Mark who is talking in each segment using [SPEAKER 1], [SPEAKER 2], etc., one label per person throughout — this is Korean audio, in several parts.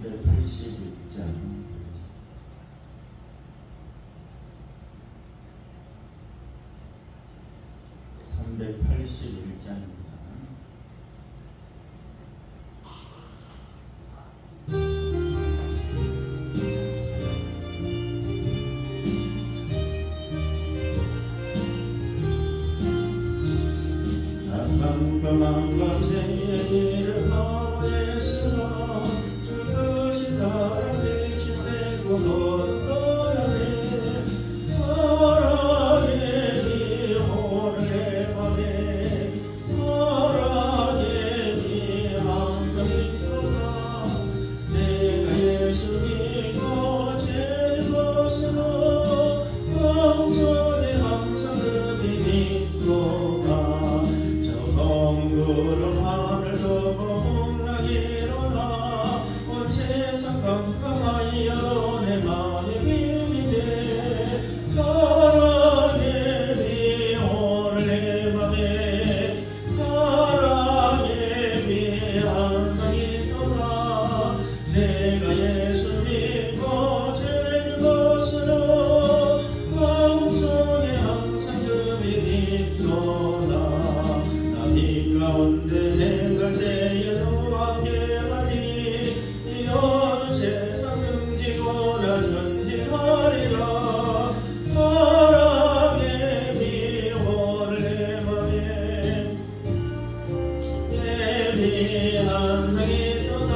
[SPEAKER 1] 381장입니다. 깜깜한 밤새에 길을 걸어했으나 죽으신 사랑 빛이 새고 너를 떠나네. 사랑의 비 오늘 내 맘에 사랑의 비 항상 있도다. 내가 예수 믿고 죄졌으나 평생에 항상 그리 믿도다. 구름 하늘 덮어 풍랑이 일어나 온 세상 깜깜하여 내 맘이 비비네. 사랑의 비 오늘 내 맘에 사랑의 비 항상 있도다. 내가 예수 믿고 죄 죽었으나 평생에 항상 그리 있도다. 가운데 행할 때에 너와 함께하니 이 어느 세상 등지거나 전진하리라. 사랑의 비 오늘 내 맘에 내 비 항상 있도다.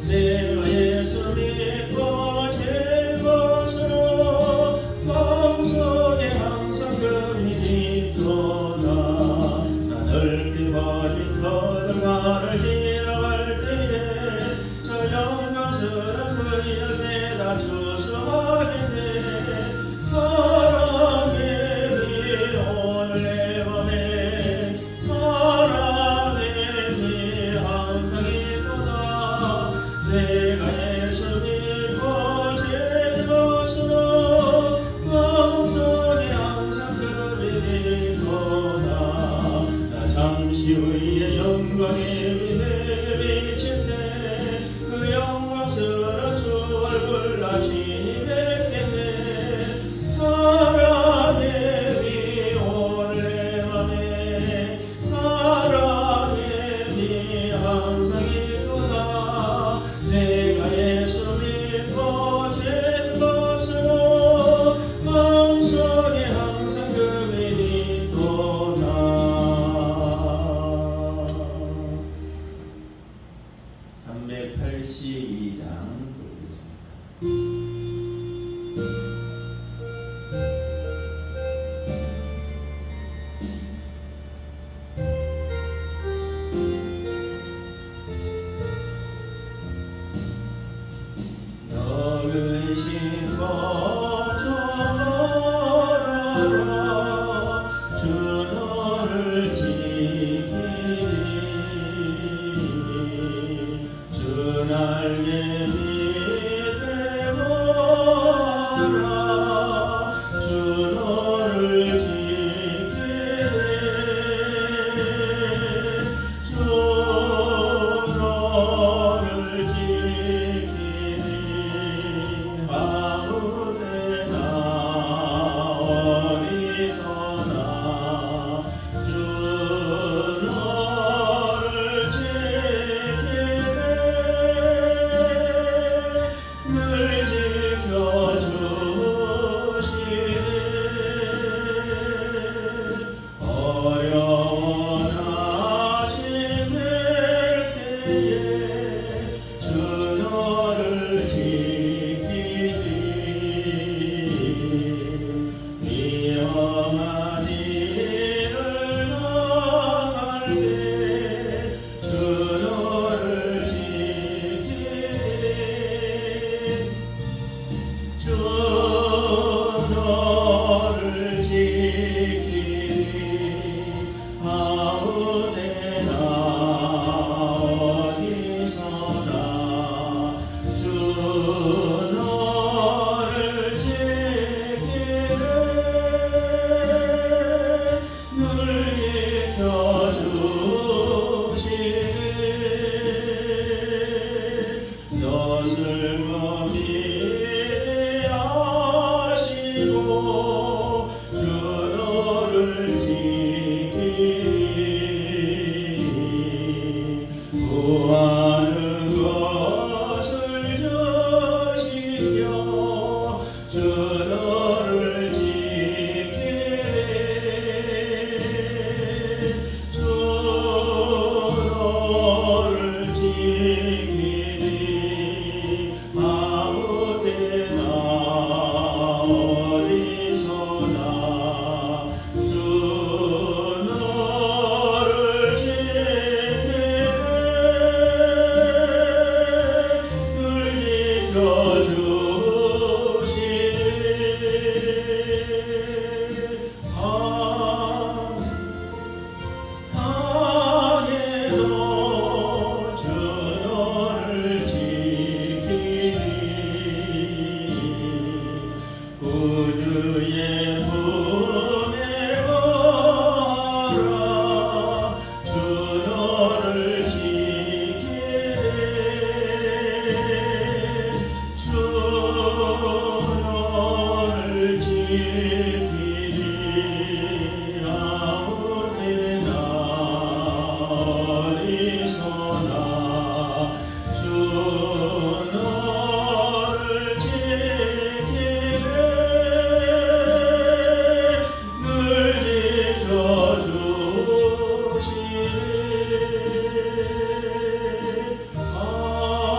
[SPEAKER 1] 내가 예수 믿고 죄 벗으러 평생에 항상 그리 있도다. 넓기와진 걸음마를 지나갈 때에 저 영광스런 그이를 내다 추수하겠네. 사랑의 비 오늘 내 맘에 사랑의 비 항상 있도다. 내가 예수 믿고 죄 벗으러 평생에 항상 그리 있도다. 잠시 후에 영광의 빛에 비칠 때 그 영광스러운 주 얼굴 나 친히 뵙겠네. 사랑의 비 오늘 내 맘에 사랑의 비 항상 있도다. 내가 예수 믿고 죄 벗으러 평생에 항상 그리 있도다. 382장 보겠습니다. 너를 신고 전하라. 주 너를 지키리. 주 날개 밑에 모아라. 주 너를 지키리. 주 너를 지키리. 아무데나 어디서나 주 너를 지키리. 길이 아무데 나리소나 주 너를 지키네 늘 지켜주시네 아멘.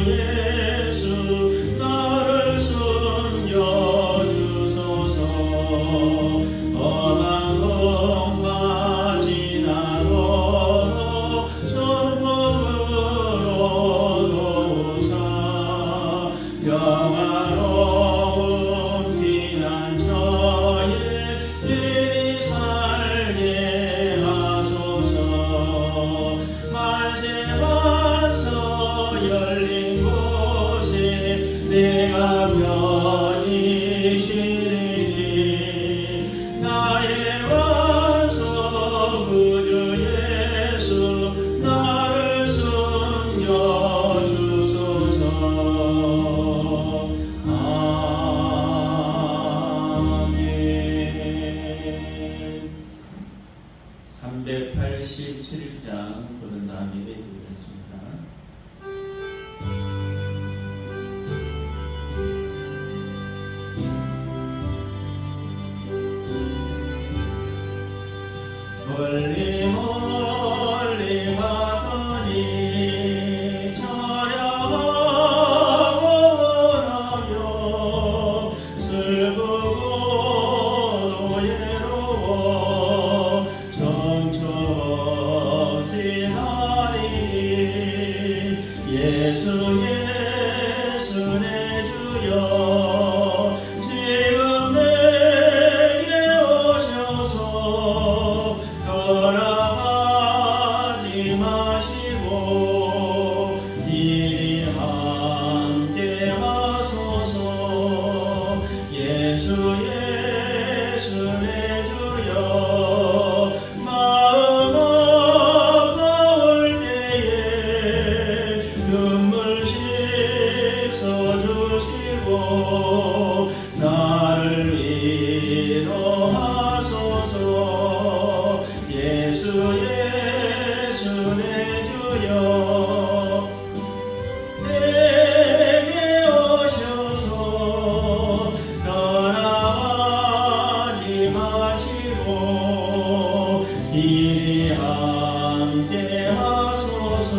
[SPEAKER 1] 예수 나를 숨겨주소서. 험한 곳과 지나도록 손목으로 도우사. 평화로운 피난처에 길이 살게 하소서. 만세 만서 열린 곳에 내가 편히 쉬리니 나의 완소 구주 예수 나를 숨겨주소서. 아멘. 387장 보는 다음 예배 드리겠습니다. 멀리 멀리 갔더니 처량하고 원하며 슬프고 외로워 정처 없이 나리니 예수 예수 내 주여 지금 내게 오셔서 떠나가지 마시고 이리 함께 하소서. 예수 예수 내 주여 마음 아파올 때에 눈물씩 써주시고 나를 위로하소서. 예수 예수 내 주여 내게 오셔서 떠나가지 마시고 이리 함께 하소서.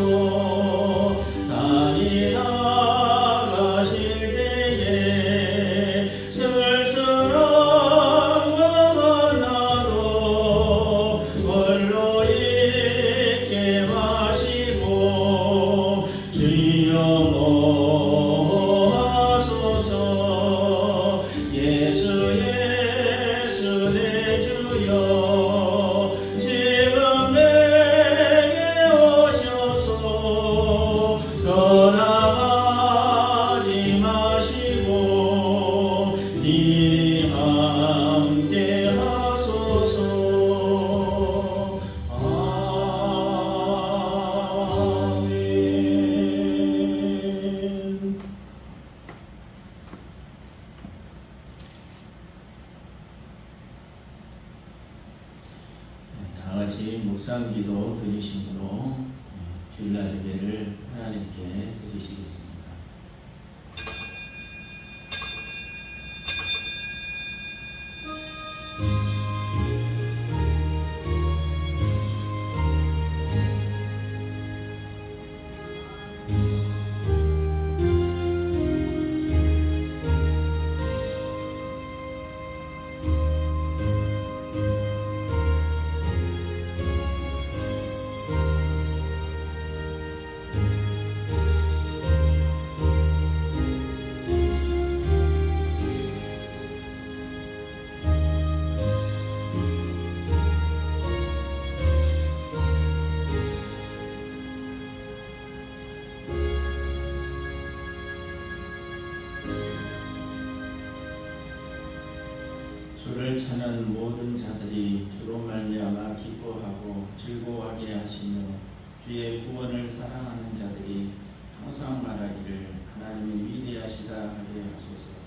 [SPEAKER 1] 다니다가실 때에 쓸쓸한 것만 나도 홀로 있게 마시고 주여 모하소서. 예수 예수 내 주여 지금 내게 오셔서 떠나가지 마시고 이리 함께 하소서. 아멘. 다 같이 묵상기도 드리심으로 주일날 예배를 하나님께 드리시겠습니다. 주를 찾는 모든 자들이 주로 말미암아 기뻐하고 즐거워하게 하시며 주의 구원을 사랑하는 자들이 항상 말하기를 하나님은 위대하시다 하게 하소서.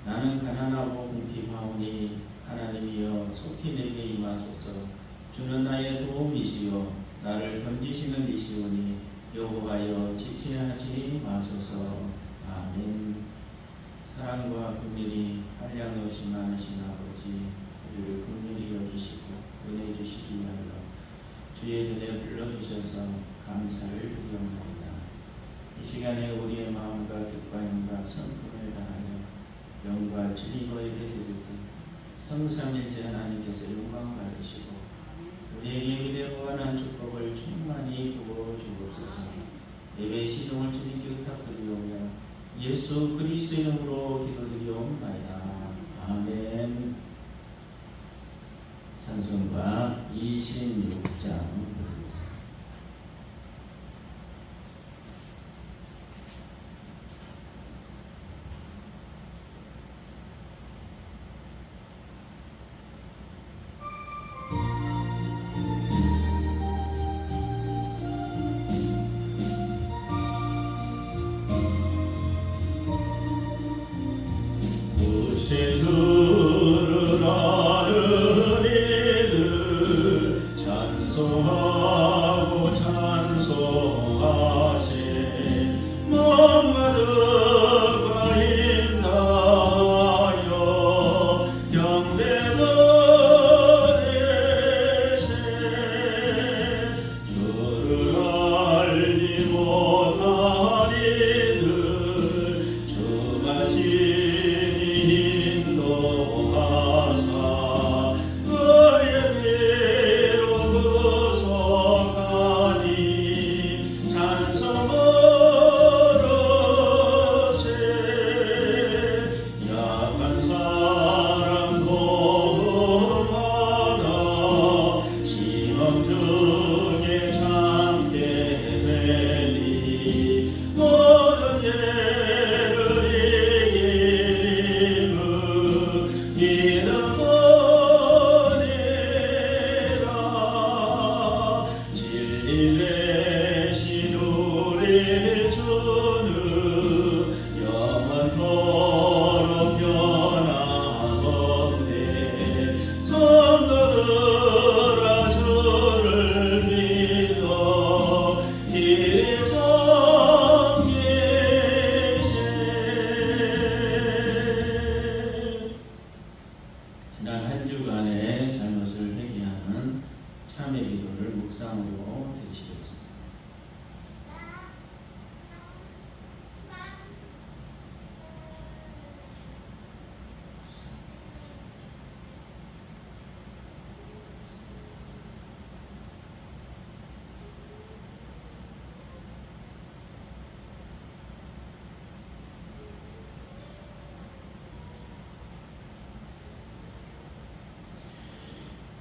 [SPEAKER 1] 나는 가난하고 궁핍하오니 하나님이여 속히 내게 임하소서. 주는 나의 도움이시여 나를 건지시는 이시오니 여호와여 지체하지 마소서. 아멘. 사랑과 긍휼이 한량없이 많으신 아버지, 우리를 긍휼히 여기시고 은혜 주시기 위하여 주의 전에 불러주셔서 감사를 드리옵나이다.
[SPEAKER 2] 이 시간에 우리의 마음과 뜻과 힘과 성품을 다하여 영과 진리 너에게 드리되 성삼일째 하나님께서 영광 받으시고 우리에게 위대하고 완한 축복을 충만히 부어 주옵소서. 예배 시종을 주님께 부탁드리오며 예수 그리스도의 이름으로 기도드리옵나이다. 아멘. 찬송가 26장
[SPEAKER 1] 주를 아는 이를 찬송하고 찬송하신 몸과 힘 다하여 경배드리세 주를 알지 못한 이들 주가 인도하사 그의 뒤로 구속하니 찬송 버릇에 약한 사람 도움하다 시험 중에 참게 되니 모든 죄를 이름뿐이라 진리 되신 우리 주는 영원토록 변함없네. 성도들아 주를 믿어 길이 섬기세. 지난 한 주간의 잘못을 회개하는 참회 기도를 묵상으로 드리시겠습니다.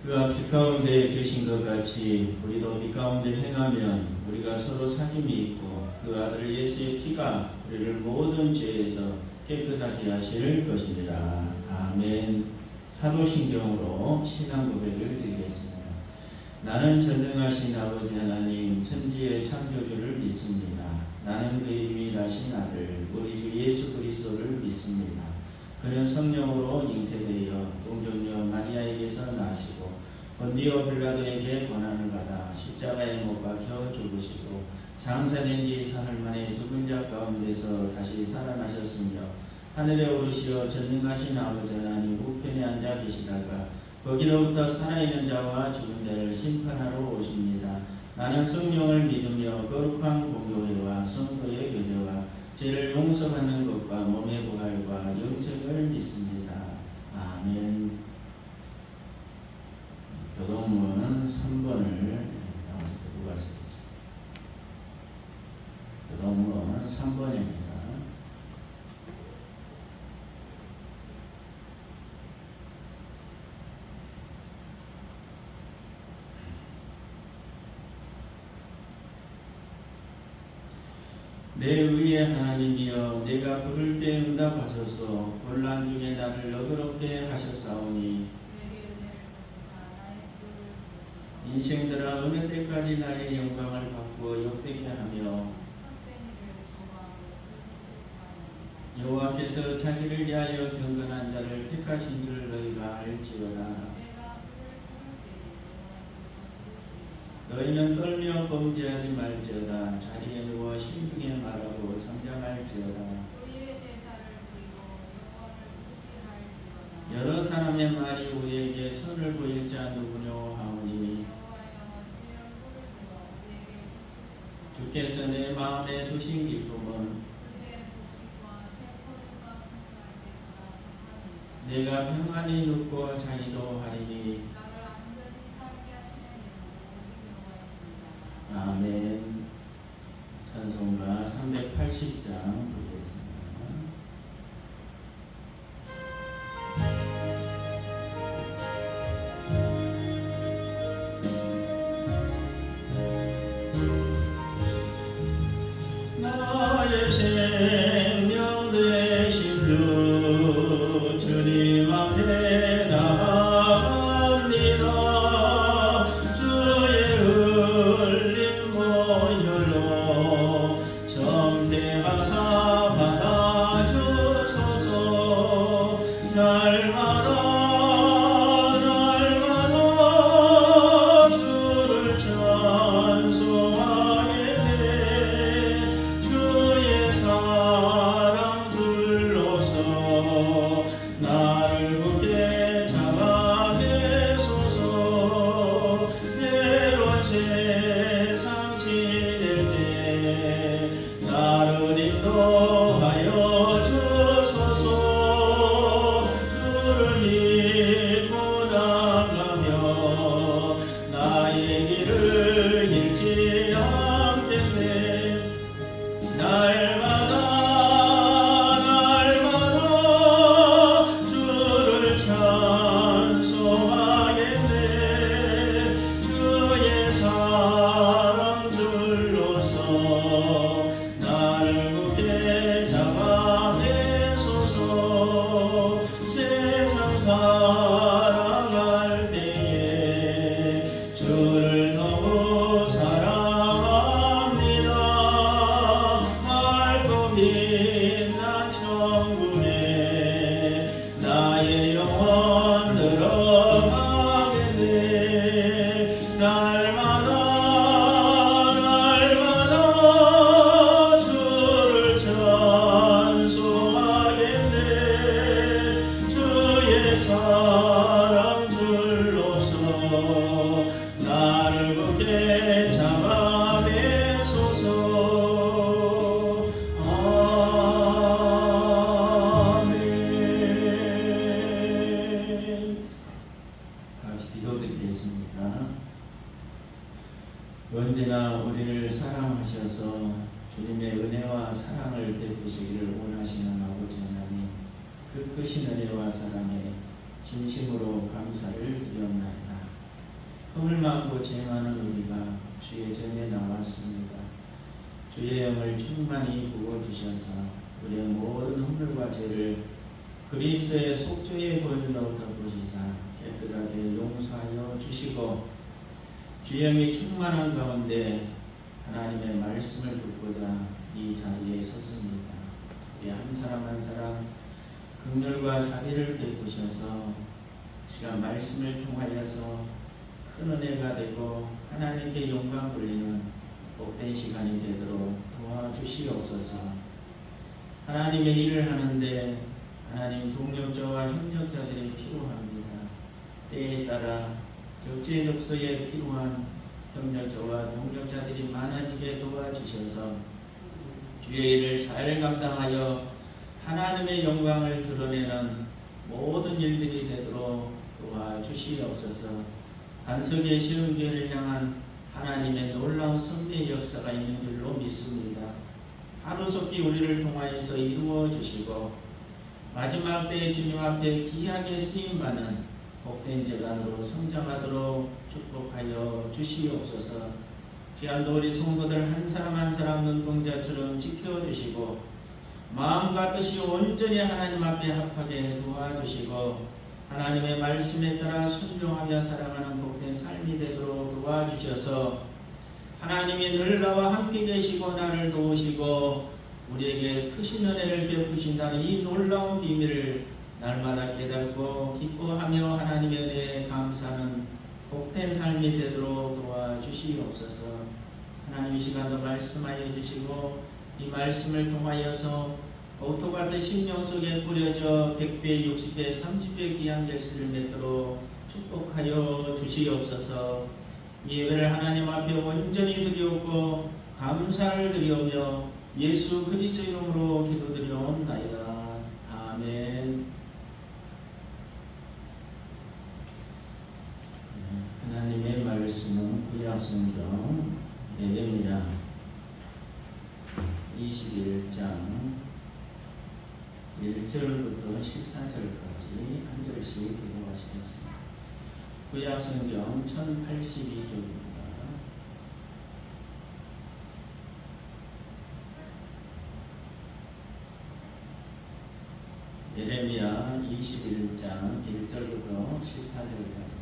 [SPEAKER 1] 그가 빛 가운데 계신 것 같이 우리도 빛 가운데 행하면 우리가 서로 사귐이 있고 그 아들 예수의 피가 우리를 모든 죄에서 깨끗하게 하실 것이니라. 아멘. 사도신경으로 신앙 고백을 드리겠습니다. 나는 전능하신 아버지 하나님 천지의 창조주를 믿습니다. 나는 그의 유일하신 아들 우리 주 예수 그리스도를 믿습니다. 그는 성령으로 잉태되어 동정녀 마리아에게서 나시고 본디오 빌라도에게 고난을 받아 십자가에 못 박혀 죽으시고 장사된 지 사흘 만에 죽은 자 가운데서 다시 살아나셨으며 하늘에 오르시어 전능하신 아버지 하나님 우편에 앉아 계시다가 거기로부터 살아있는 자와 죽은 자를 심판하러 오십니다. 나는 성령을 믿으며 거룩한 공교회와 성도의 교제와 죄를 용서받는 것과 몸의 부활과 영생을 믿습니다. 아멘. 교동문 3번을 나와서 들고 가시겠습니다. 교동문 3번입니다. 내 의의 하나님이여 내가 부를 때 응답하소서. 혼란 중에 나를 너그럽게 하셨사오니 인생들아 어느 때까지 나의 영광을 바꾸어 욕되게 하며 여호와께서 자기를 위하여 경건한 자를 택하신 줄 너희가 알지어다. 너희는 떨며 범죄하지 말지어다. 자리에 누워 심중에 말하고 잠잠할지어다. 여러 사람의 말이 우리에게 선을 보일 자 누구뇨 하오니 주께서 내 마음에 두신 기쁨은 내가 평안히 눕고 자기도 하리니. 아멘. 찬송가 380장 보겠습니다. 나의 생명 되신 주 주님 앞에 나갑니다. 주의 흘린 보혈로 정죄하사 받아주소서. 날마다 주를 찬송하겠네. 주의 사랑 불러서 나를 굳게 잡아내소서. 때론 세상 지낼 때 나를 인도하여 주소서. 주를 믿고 나가며 나의 길을 잃지 않겠네. 날마다 주를 찬송하겠네. 주의 사랑 불러서 나를 굳게 잡아내소서. 세상 살아갈 때에 주를 너무 사랑합니다. 맑고 빛난 천국에 나의 영혼 들어가겠네. 날마다 주를 찬송하겠네. 주의 사랑 불러서 나를 굳게 잡아내소서. 아멘. 같이 기도드리겠습니다. 언제나 우리를 사랑하셔서 주님의 은혜와 사랑을 베푸시기를 원하시는 아버지 하나님, 그 크신 은혜와 사랑에 진심으로 감사를 드렸나이다. 흠을 많고 죄 많은 우리가 주의 전에 나왔습니다. 주의 영을 충만히 부어주셔서 우리의 모든 흠물과 죄를 그리스도의 속죄의 보혈로 덮으시사 깨끗하게 용서하여 주시고, 주의 영이 충만한 가운데 하나님의 말씀을 듣고자 이 자리에 섰습니다. 우리 한 사람 한 사람 긍휼과 자비를 베푸셔서 시간 말씀을 통하여서 큰 은혜가 되고 하나님께 영광 돌리는 복된 시간이 되도록 도와주시옵소서. 하나님의 일을 하는데 하나님 동력자와 협력자들이 필요합니다. 때에 따라 적재적소에 필요한 협력자와 동력자들이 많아지게 도와주셔서 주의 일을 잘 감당하여 하나님의 영광을 드러내는 모든 일들이 되도록 도와주시옵소서. 반석의 시험교회를 향한 하나님의 놀라운 성대의 역사가 있는 줄로 믿습니다. 하루속히 우리를 통하여서 이루어 주시고 마지막 때에 주님 앞에 귀하게 쓰임받는 복된 재단으로 성장하도록 축복하여 주시옵소서. 귀한도 우리 성도들 한 사람 한 사람 눈동자처럼 지켜주시고 마음과 뜻이 온전히 하나님 앞에 합하게 도와주시고 하나님의 말씀에 따라 순종하며 살아가는 복된 삶이 되도록 도와주셔서 하나님이 늘 나와 함께 계시고 나를 도우시고 우리에게 크신 은혜를 베푸신다는 이 놀라운 비밀을 날마다 깨닫고 기뻐하며 하나님의 은혜에 감사하는 복된 삶이 되도록 도와주시옵소서. 하나님 이 시간도 말씀하여 주시고 이 말씀을 통하여서 오토 같은 심령 속에 뿌려져 100배, 60배, 30배 귀한 결실을 맺도록 축복하여 주시옵소서. 이 예배를 하나님 앞에 온전히 드리옵고 감사를 드리오며 예수 그리스도 이름으로 기도드리옵나이다. 아멘. 하나님의 말씀은 구약성경 예레미야 21장 1절부터 14절까지 한 절씩 읽어보시겠습니다. 구약성경 1082쪽입니다. 예레미야 21장 1절부터 14절까지입니다.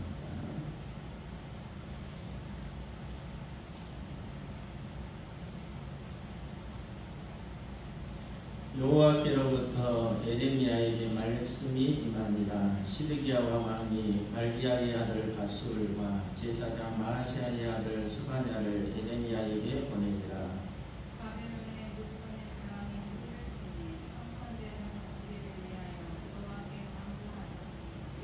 [SPEAKER 1] 여호와께로부터 예레미야에게 말씀이 임하니라. 시드기야와 왕이 말기야의 아들 바술과 제사장 마아시아의 아들 스바냐를 예레미야에게 보내니라.
[SPEAKER 3] 바벨론의 느부갓네살 왕이 우리를 치니 천컨대는 우리를 위하여 여호와께 간구하라.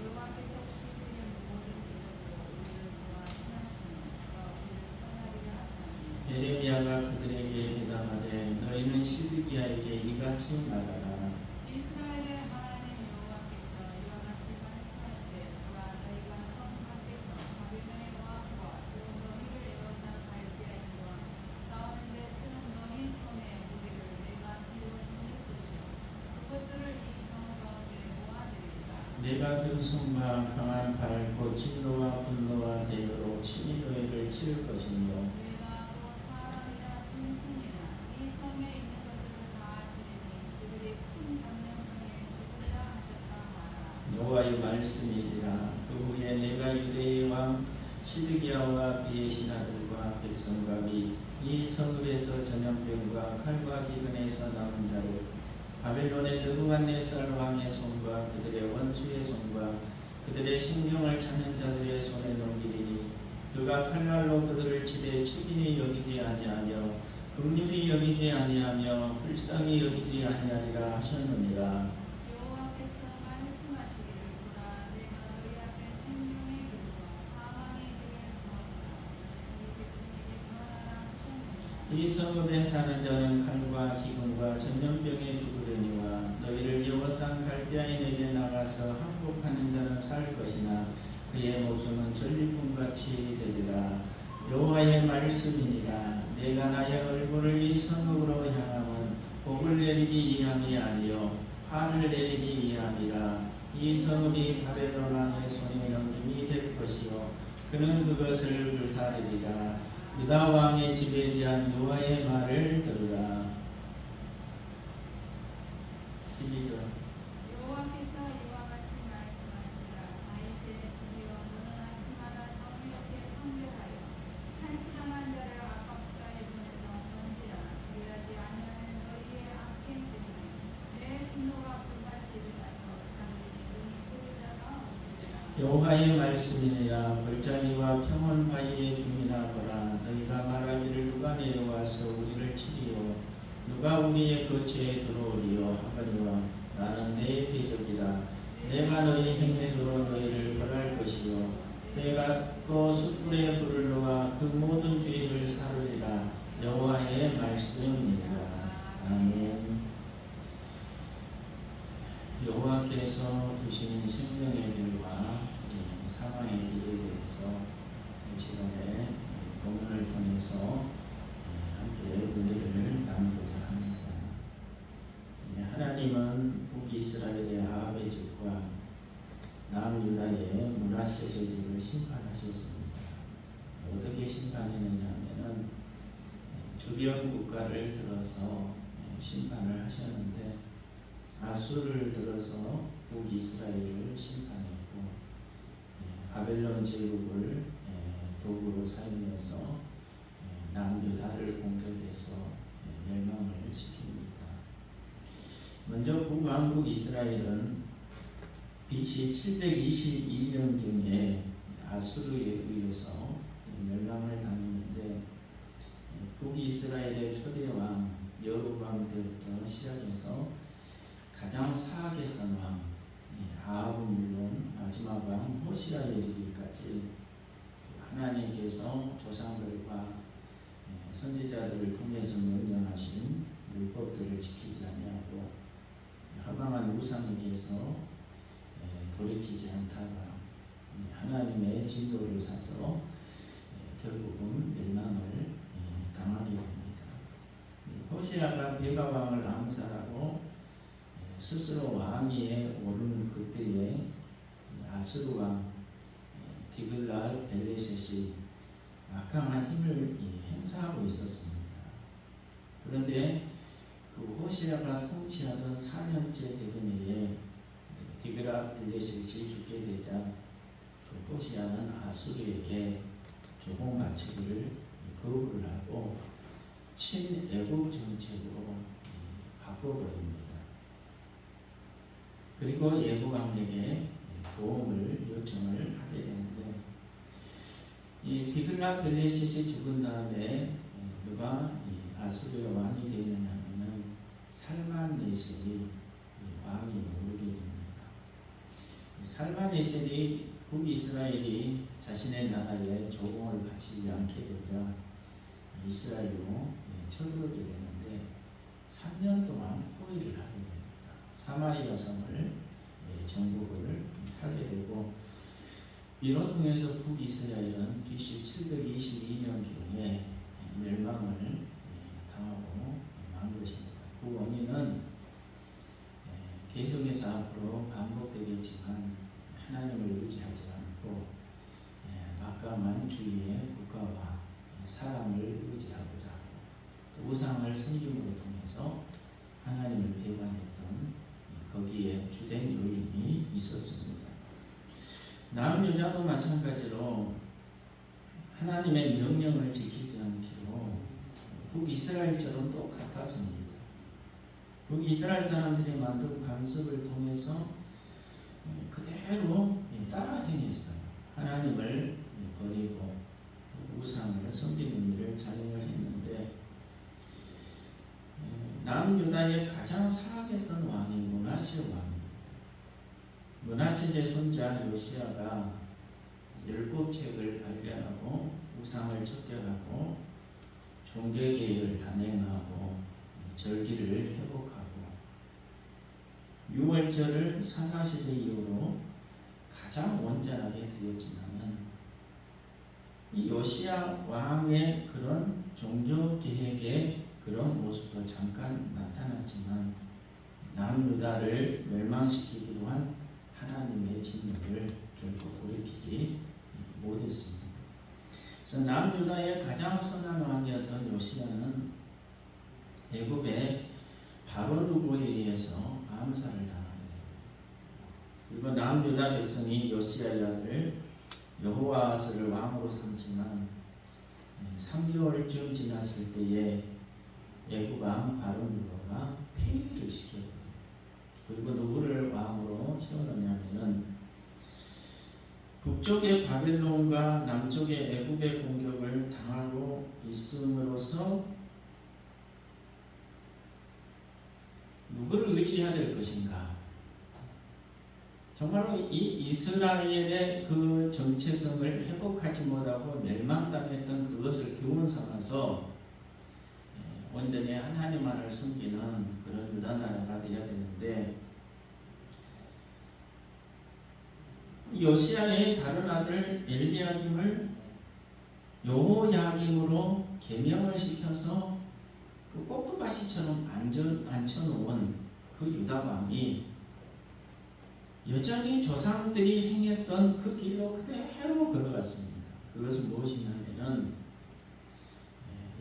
[SPEAKER 3] 여호와께서 11년 모든 기적으로 우리를 도와 행하시니 그가 우리를 떠나리라 하니
[SPEAKER 1] 예레미야가 그들에게 대답하되 너희는 시드기야에게 이같이 말하라.
[SPEAKER 3] 이스라엘의 하나님 여호와께서 이와 같이 말씀하시되 보라 너희가 성 밖에서 바벨론의 왕과 또 너희를 에워싼 갈대아인과 싸우는데 쓰는 너희 손의 무기를 내가 뒤로 돌릴 것이요 그것들을 이 성 가운데 모아드리리라.
[SPEAKER 1] 내가 든 손과 강한 팔 곧 진노와 분노와 대로로 친히 너희를 칠 것이며
[SPEAKER 3] 내가 또 사람이나 짐승이나 이 성에 있는 것을 다 치리니 그들이 큰 장령성에 죽으리라 하셨다 하라.
[SPEAKER 1] 여호와의 말씀이니라. 그 후에 내가 유대의 왕 시드기야와 그의 신하들과 백성과 및 이 성읍에서 전염병과 칼과 기근에서 남은 자를 바벨론의 느부갓네살 왕의 손과 그들의 원수의 손과 그들의 생명을 찾는 자들의 손에 넘기리니 그가 칼날로 그들을 치되 책임이 여기지 아니하며 긍휼히 여기지 아니하며 불쌍히 여기지 아니하리라 하셨느니라.
[SPEAKER 3] 여호와께서 말씀하시기를 보라 내가 너희 앞에 생명의 길과 사망의 길을 두었다. 이 백성에게 전하라 하셨느니라.
[SPEAKER 1] 이 성읍에 사는 자는 칼과 기근과 전염병에 죽으려니와 너희를 여호산 갈대아인에게 나가서 항복하는 자는 살 것이나 그의 목숨은 전리품같이 되리라. 여호와의 말씀이니라. 내가 나의 얼굴을 이 성읍으로 향함은 복을 내리기 위함이 아니요 화를 내리기 위함이라. 이 성읍이 바벨론 왕의 손에 넘김이 될 것이요 그는 그것을 불사르리라. 유다 왕의 집에 대한 여호와의 말을 들으라. 12절.
[SPEAKER 3] 여호와께서 이와 같이 말씀하시니라. 다윗의 자비와 너는 아침마다 정의롭게 판결하여 탈취당한 자를 압박자의 손에서 건지라. 그리하지 아니하면 너희의 악행 때문에 내 분노가 불같이 일어나서 사람들이 능히 볼 자가 없으리라.
[SPEAKER 1] 여호와의 말씀이니라. 골짜기와 평원 바위의 중이나 보라. 너희가 말하기를 누가 내려와서 우리를 치리요 누가 우리의 거처에 들어오리요 하거니와 나는 내 대적이라. 내가 너희 행례로 너희를 벌할 것이요 내가 또 숯불에 불을 놓아 그 모든 죄를 사르리라. 여호와의 말씀이니라. 아멘. 여호와께서 두신 생명의 길과 사망의 길에 대해서 이 시간에 본문을 통해서 함께 은혜를 나누고자 합니다. 하나님은 북이스라엘의 아합의 집과 남유다의 므낫셋의 집을 심판하셨습니다. 어떻게 심판했느냐 하면은 주변 국가를 들어서 심판을 하셨는데 아수를 들어서 북이스라엘을 심판했고 바벨론 제국을 도구로 사용해서 남유다를 공격해서 멸망을 시킵니다. 먼저 북왕국 이스라엘은 BC 722년경에 아수르에 의해서 멸망을 당했는데 북이스라엘의 초대왕 여로보암 때부터 시작해서 가장 사악했던 왕 아합은 물론 마지막 왕 호시아에 이르기까지 하나님께서 조상들과 선지자들을 통해서 명령하신 율법들을 지키지 아니하고 허망한 우상에게서 돌이키지 않다가 하나님의 진도를 사서 결국은 멸망을 당하게 됩니다. 호시아가 베가 왕을 암살하고 스스로 왕위에 오르는 그때에 아수르 왕 디글랏 빌레셋이 막강한 힘을 행사하고 있었습니다. 그런데 그 호시아가 통치하던 4년째 되던 해에 디글랏 빌레셋이 죽게 되자 그 호시아는 아수르에게 조공 바치기를 거부를 하고 친애국 정책으로 바꿔버립니다. 그리고 애국 왕에게 도움을 요청을 하게 되는데 이 디글랏 빌레셋이 죽은 다음에 누가 아수르의 왕이 되느냐 하면은 살만네셀이 왕이 오르게 됩니다. 살만네셀이 북이스라엘이 자신의 나라에 조공을 바치지 않게 되자 이스라엘로 쳐들어오게 되는데 3년 동안 포위를 하게 됩니다. 사마리아 성을 정복을 하게 되고 이로 통해서 북이스라엘은 BC 722년경에 멸망을 당하고 만 것입니다. 그 원인은 계속해서 앞으로 반복되겠지만 하나님을 의지하지 않고 막강한 주위의 국가와 사람을 의지하고자 하고 우상을 섬김으로 통해서 하나님을 배반했던 거기에 주된 요인이 있었습니다. 남유다도 마찬가지로 하나님의 명령을 지키지 않기로 북이스라엘처럼 똑같았습니다. 북이스라엘 사람들이 만든 관습을 통해서 그대로 따라 행했어요. 하나님을 버리고 우상을 섬기는 일을 자행을 했는데 남유다의 가장 사악했던 왕이 므낫세 왕입니다. 므낫세 손자 요시야가 율법책을 발견하고 우상을 척결하고 종교개혁을 단행하고 절기를 회복하고 유월절을 사사시대 이후로 가장 온전하게 드렸지만은 이 요시야 왕의 그런 종교개혁의 그런 모습도 잠깐 나타났지만 남유다를 멸망시키기로 한 하나님의 진노를 결코 돌이키지 못했습니다. 그래서 남유다의 가장 선한 왕이었던 요시야는 애굽의 바로 누구에 의해서 암살을 당하게 됩니다. 그리고 남유다 백성이 요시야의 아들 여호아스를 왕으로 삼지만 3개월쯤 지났을 때에 애굽 왕 바로 누가가 폐위를 시켰고요. 그리고 누구를 왕으로 세우느냐면은 북쪽의 바벨론과 남쪽의 애굽의 공격을 당하고 있음으로써 누구를 의지해야 될 것인가? 정말로 이 이스라엘의 그 정체성을 회복하지 못하고 멸망당했던 그것을 교훈 삼아서 온전히 하나님만을 섬기는 그런 유다 나라가 되어야 되는데 요시야의 다른 아들 엘리야김을 여호야김으로 개명을 시켜서 그 꼭두가시처럼 앉혀놓은 그 유다 왕이 여전히 조상들이 행했던 그 길로 그대로 걸어갔습니다. 그것은 무엇이냐면은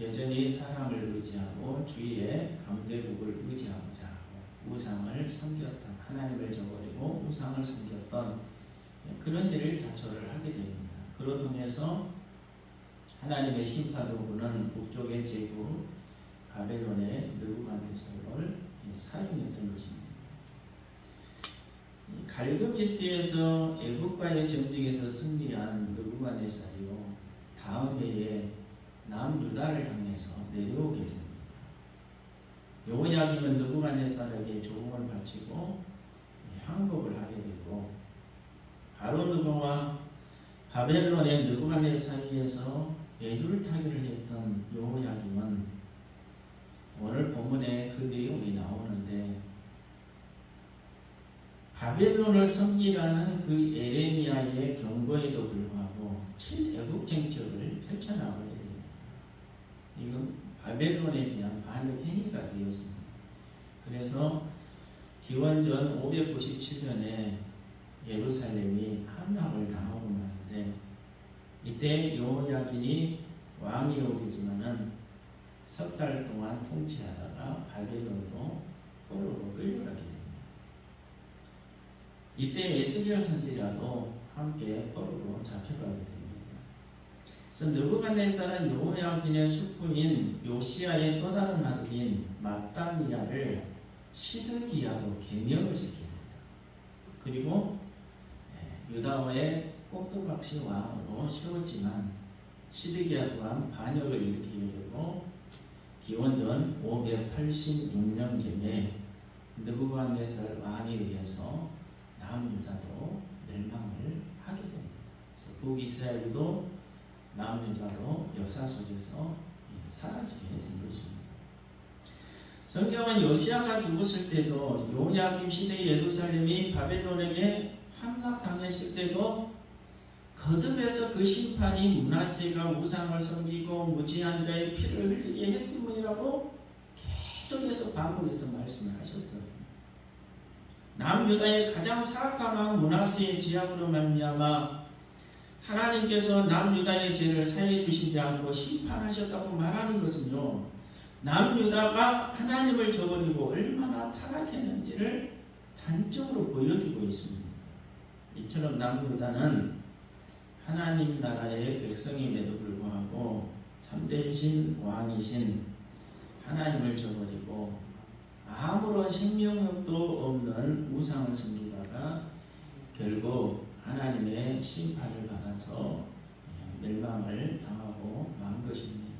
[SPEAKER 1] 여전히 사람을 의지하고 주위의 강대국을 의지하고자 하고 우상을 섬겼던 하나님을 저버리고 우상을 섬겼던 그런 일을 자초를 하게 됩니다. 그로 통해서 하나님의 심판으로는 북쪽의 제국 바벨론의 느부갓네살을 사용했던 것입니다. 갈그미스에서 애국과의 전쟁에서 승리한 느부갓네살이요 다음 해에 남유다를 향해서 내려오게 됩니다. 여호야김은 느부갓네살에게 조공을 바치고 항복을 하게 되고 바로 느고와 바벨론의 느부갓네살 사이에서 애둘타기를 했던 여호야김은 바벨론을 섬기라는 그 에레미야의 경고에도 불구하고 친애국 정책을 펼쳐나가게 됩니다. 이건 바벨론에 대한 반역 행위가 되었습니다. 그래서 기원전 597년에 예루살렘이 함락을 당하고 나는데 이때 여호야긴이 왕이 오르지만은 석 달 동안 통치하다가 바벨론으로 포로로 끌려가게 됩니다. 이때 에스겔 선지자도 함께 포로로 잡혀가게 됩니다. 그래서 느부갓네살은 여호야긴의 숙부인 요시야의 또 다른 아들인 마따니야를 시드기야로 개명을 시킵니다. 그리고 유다의 꼭두각시 왕으로 세웠지만 시드기야 또한 반역을 일으키게 되고 기원전 586년경에 느부갓네살 왕에 의해서 남유다도 멸망을 하게 됩니다. 그래서 북이스라엘도 남유다도 역사 속에서 사라지게 된 것입니다. 성경은 요시야가 죽었을 때도 요야김 시대 예루살렘이 바벨론에게 함락당했을 때도 거듭해서 그 심판이 므낫세가 우상을 섬기고 무지한 자의 피를 흘리게 했기 때문이라고 계속해서 반복해서 말씀을 하셨어요. 남유다의 가장 사악한 왕 므낫세의 죄악으로 말미암아 하나님께서 남유다의 죄를 사해 주시지 않고 심판하셨다고 말하는 것은요, 남유다가 하나님을 저버리고 얼마나 타락했는지를 단적으로 보여주고 있습니다. 이처럼 남유다는 하나님 나라의 백성임에도 불구하고 참되신 왕이신 하나님을 저버리고 아무런 생명력도 없는 우상을 섬기다가 결국 하나님의 심판을 받아서 멸망을 당하고 만 것입니다.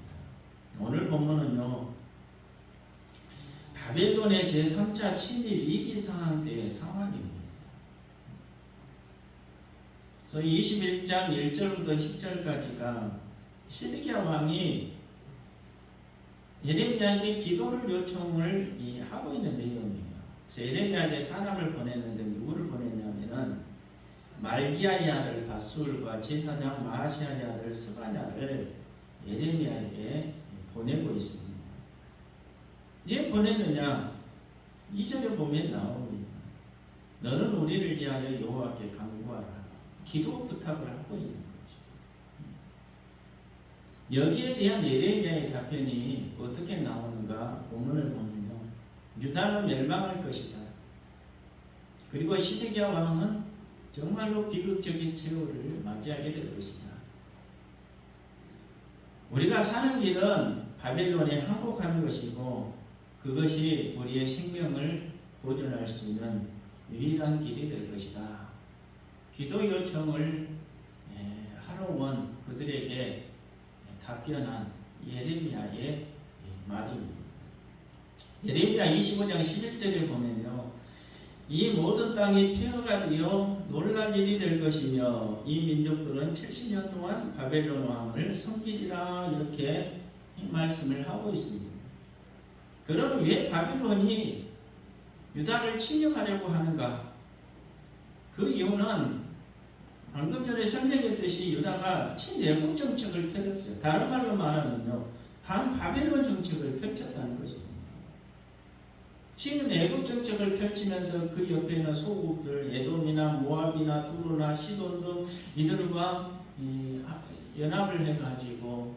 [SPEAKER 1] 오늘 본문은요, 바벨론의 제3차 침입 위기 상황 때의 상황입니다. 그래서 21장 1절부터 10절까지가 시드기야 왕이 예레미야에게 기도를 요청을 하고 있는 내용이에요. 그래서 예레미야에게 사람을 보냈는데 누구를 보냈냐면은 말기야의 아들 바술과 제사장 마아시아의 아들 스바냐를 예레미야에게 보내고 있습니다. 왜 보냈느냐? 2절에 보면 나옵니다. 너는 우리를 위하여 여호와께 간구하라. 기도 부탁을 하고 있는 거죠. 여기에 대한 예레미야의 답변이 어떻게 나오는가 본문을 보면요, 유다는 멸망할 것이다. 그리고 시드기야 왕은 정말로 비극적인 최후를 맞이하게 될 것이다. 우리가 사는 길은 바벨론에 항복하는 것이고 그것이 우리의 생명을 보존할 수 있는 유일한 길이 될 것이다. 기도 요청을 하러 온 그들에게 답변한 예레미야의 말입니다. 예레미야 25장 11절에 보면요, 이 모든 땅이 폐허가 되어 놀랄 일이 될 것이며 이 민족들은 70년 동안 바벨론 왕을 섬기리라, 이렇게 말씀을 하고 있습니다. 그럼 왜 바벨론이 유다를 침략하려고 하는가? 그 이유는 방금 전에 설명했듯이 유다가 친애국 정책을 펼쳤어요. 다른 말로 말하면요, 반바벨론 정책을 펼쳤다는 것입니다. 친애국 정책을 펼치면서 그 옆에 있는 소국들, 에돔이나 모압이나 두루나 시돈 등 이들과 연합을 해가지고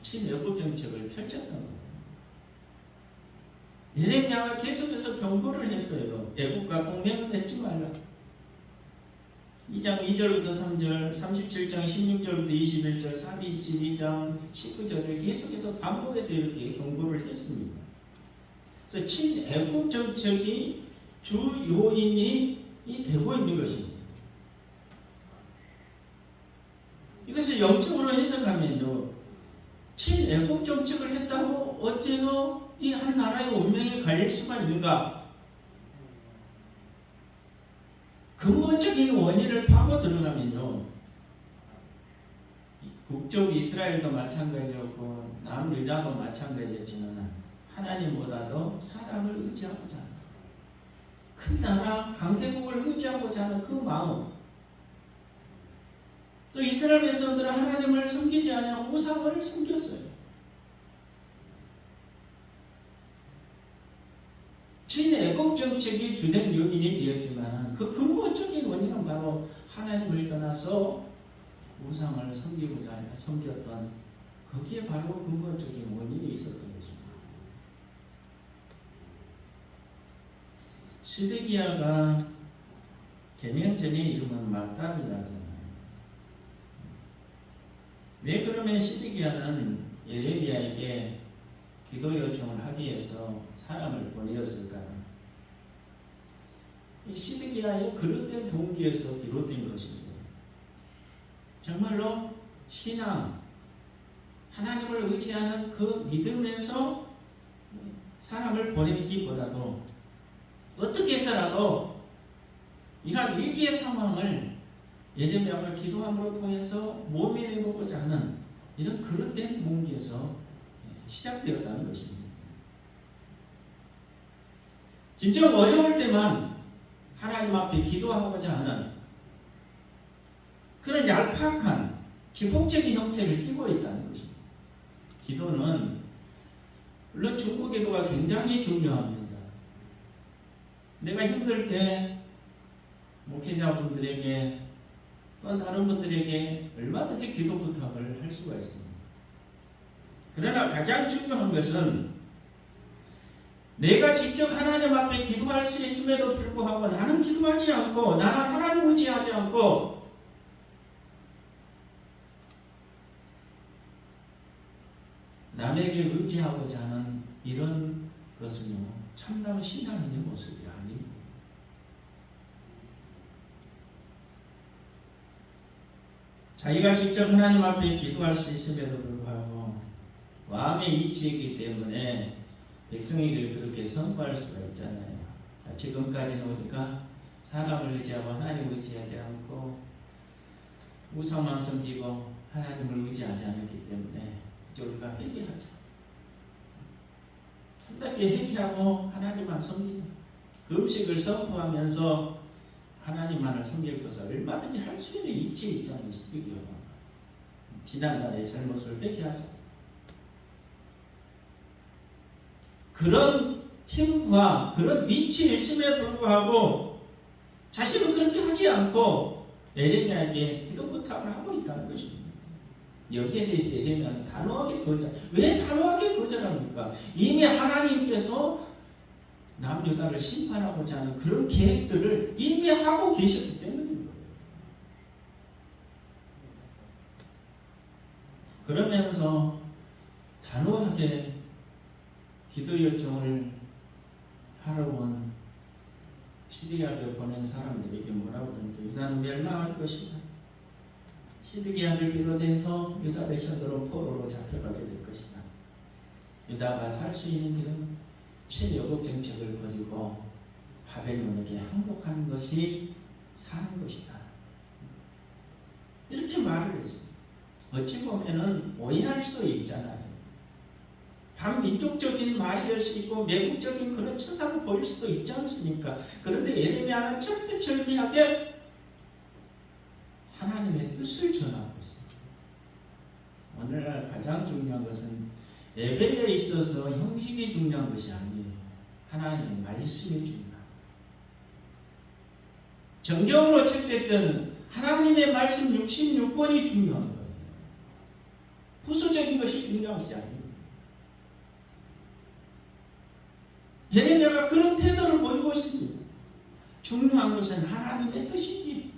[SPEAKER 1] 친애국 정책을 펼쳤던 거예요. 예레미야가 계속해서 경고를 했어요. 애국과 동맹을 맺지 말라. 2장 2절부터 3절, 37장 16절부터 21절, 32장 19절에 계속해서 반복해서 이렇게 경고를 했습니다. 그래서 친애국 정책이 주 요인이 되고 있는 것입니다. 이것을 영적으로 해석하면요, 친애국 정책을 했다고 어째서 이 한 나라의 운명이 갈릴 수가 있는가? 근본적인 원인을 파고 들어가면요, 북쪽 이스라엘도 마찬가지였고 남유다도 마찬가지였지만 하나님보다도 사람을 의지하고자 한다. 큰 나라 강대국을 의지하고자 하는 그 마음, 또 이스라엘 백성들은 하나님을 섬기지 않고 우상을 섬겼어요. 진애국 정책이 주된 요인이 되었지만 그 근본적인 원인은 바로 하나님을 떠나서 우상을 섬겼던 거기에 바로 근본적인 원인이 있었던 것입니다. 시드기야가 계명전의 이름은 마따리라잖아요. 왜 그러면 시드기야는 예레미야에게 기도 요청을 하기 위해서 사람을 보내었을까요? 이 시드기야의 그릇된 동기에서 비롯된 것입니다. 정말로 신앙, 하나님을 의지하는 그 믿음에서 사람을 보내기보다도 어떻게 해서라도 이러한 위기의 상황을 예레미야가 기도함으로 통해서 모면해보고자 하는 이런 그릇된 동기에서 시작되었다는 것입니다. 진짜 어려울 때만 하나님 앞에 기도하고자 하는 그런 얄팍한 지폭적인 형태를 띠고 있다는 것입니다. 기도는 물론 중보기도가 굉장히 중요합니다. 내가 힘들 때 목회자분들에게 또는 다른 분들에게 얼마든지 기도 부탁을 할 수가 있습니다. 그러나 가장 중요한 것은 내가 직접 하나님 앞에 기도할 수 있음에도 불구하고 나는 기도하지 않고 나는 하나님 의지하지 않고 남에게 의지하고자 하는 이런 것은요 참담 신앙인의 모습이 아닙니다. 자기가 직접 하나님 앞에 기도할 수 있음에도 불구하고 왕의 위치이기 때문에 백성에게 그렇게 선포할 수가 있잖아요. 지금까지는 우리가 사람을 의지하고 하나님을 의지하지 않고 우상만 섬기고 하나님을 의지하지 않았기 때문에 이제 우리가 회개하자. 참답게 회개하고 하나님만 섬기자. 그 음식을 선포하면서 하나님만을 섬길 것을 얼마든지 할 수 있는 이치에 있잖아요. 지난날의 잘못을 회개하자. 그런 힘과 그런 위치에 있음에도 불구하고 자신은 그렇게 하지 않고 예레미야에게 기도 부탁을 하고 있다는 것입니다. 여기에 대해서 예레미야는 단호하게 거절. 왜 단호하게 거절합니까? 이미 하나님께서 남유다를 심판하고자 하는 그런 계획들을 이미 하고 계셨기 때문인 거예요. 그러면서 단호하게 기도 요청을 하러 온 시드기야를 보낸 사람들에게 뭐라고 그러니까 유다는 멸망할 것이다. 시드기야를 비롯해서 유다 백성들은 포로로 잡혀가게 될 것이다. 유다가 살 수 있는 길은 친여국 정책을 버리고 바벨론에게 항복하는 것이 사는 것이다. 이렇게 말을 했습니다. 어찌 보면은 오해할 수 있잖아요. 반민족적인 말이 될 수 있고 매국적인 그런 처사로 보일 수도 있지 않습니까? 그런데 예레미야는 철두철미하게 하나님의 뜻을 전하고 있습니다. 오늘날 가장 중요한 것은 예배에 있어서 형식이 중요한 것이 아니에요. 하나님의 말씀이 중요합니다. 정경으로 책됐던 하나님의 말씀 66권이 중요한 거예요. 부수적인 것이 중요한 것이 아닙니다. 예레미야가 그런 태도를 보이고 있습니다. 중요한 것은 하나님의 뜻이지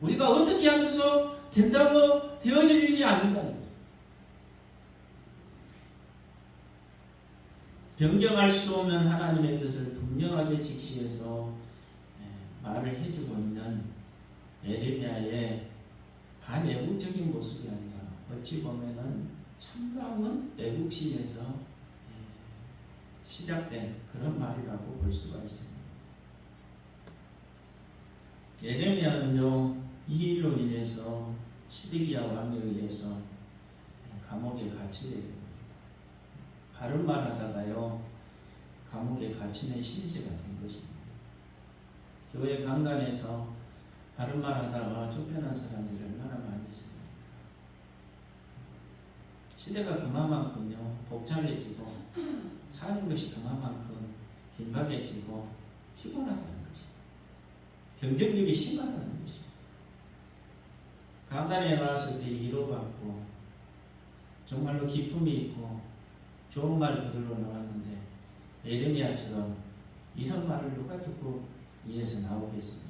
[SPEAKER 1] 우리가 어떻게 하면서 된다고 되어지지 않는다는 거예요. 변경할 수 없는 하나님의 뜻을 분명하게 직시해서 말을 해주고 있는 예레미야의 반애국적인 모습이 아니라 어찌 보면은 참다운 애국심에서 시작된 그런 말이라고 볼 수가 있습니다. 예레미야는요 이 일로 인해서 시드기야 왕에 의해서 감옥에 갇히게 됩니다. 바른 말하다가요 감옥에 갇히는 신세가 된 것입니다. 교회 강단에서 바른 말 하다가 쫓겨난 사람들이 얼마나 많이 있습니까? 시대가 그만큼요 복잡해지고 사는 것이 그만큼 긴박해지고 피곤하다는 것입니다. 경쟁력이 심하다는 것입니다. 강단에 나왔을 때 위로받고 정말로 기쁨이 있고 좋은 말 들으러 나왔는데 예레미야처럼 이런 말을 누가 듣고 이에서 나오겠습니까?